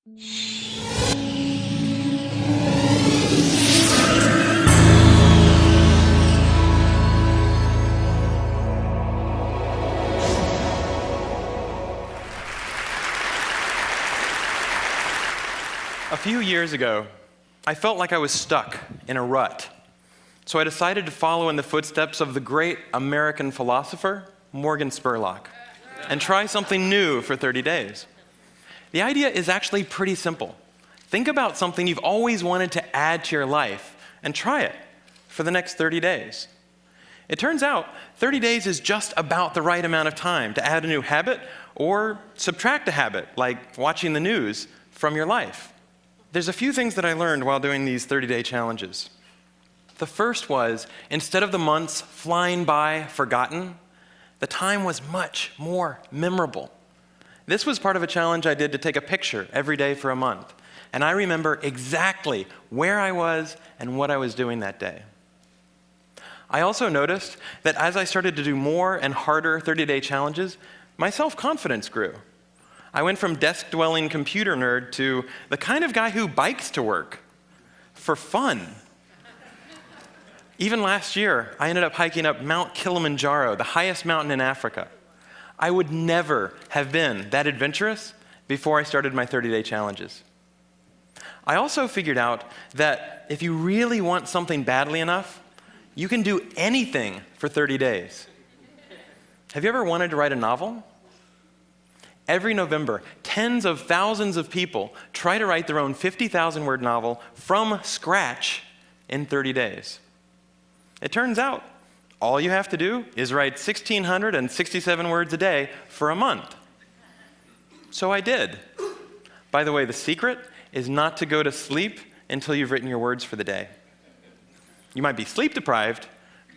A few years ago, I felt like I was stuck in a rut. So I decided to follow in the footsteps of the great American philosopher, Morgan Spurlock, and try something new for 30 days. The idea is actually pretty simple. Think about something you've always wanted to add to your life and try it for the next 30 days. It turns out 30 days is just about the right amount of time to add a new habit or subtract a habit, like watching the news, from your life. There's a few things that I learned while doing these 30-day challenges. The first was, instead of the months flying by forgotten, the time was much more memorable. This was part of a challenge I did to take a picture every day for a month, and I remember exactly where I was and what I was doing that day. I also noticed that as I started to do more and harder 30-day challenges, my self-confidence grew. I went from desk-dwelling computer nerd to the kind of guy who bikes to work for fun. Even last year, I ended up hiking up Mount Kilimanjaro, the highest mountain in Africa. I would never have been that adventurous before I started my 30-day challenges. I also figured out that if you really want something badly enough, you can do anything for 30 days. Have you ever wanted to write a novel? Every November, tens of thousands of people try to write their own 50,000-word novel from scratch in 30 days. It turns out, all you have to do is write 1,667 words a day for a month. So I did. By the way, the secret is not to go to sleep until you've written your words for the day. You might be sleep deprived,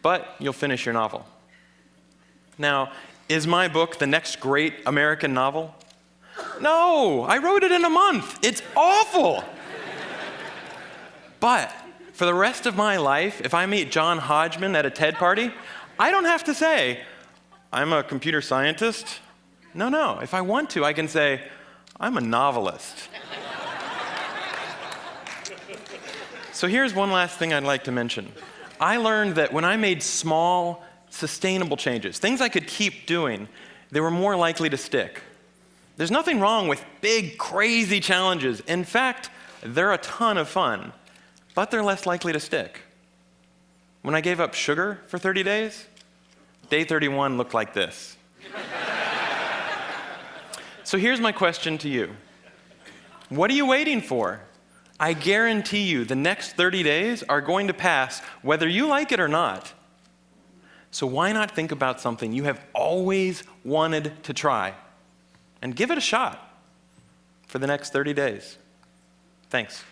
but you'll finish your novel. Now, is my book the next great American novel? No, I wrote it in a month. It's awful. But for the rest of my life, if I meet John Hodgman at a TED party, I don't have to say, I'm a computer scientist. No. If I want to, I can say, I'm a novelist. So here's one last thing I'd like to mention. I learned that when I made small, sustainable changes, things I could keep doing, they were more likely to stick. There's nothing wrong with big, crazy challenges. In fact, they're a ton of fun, but they're less likely to stick. When I gave up sugar for 30 days, day 31 looked like this. So here's my question to you. What are you waiting for? I guarantee you the next 30 days are going to pass whether you like it or not. So why not think about something you have always wanted to try and give it a shot for the next 30 days? Thanks.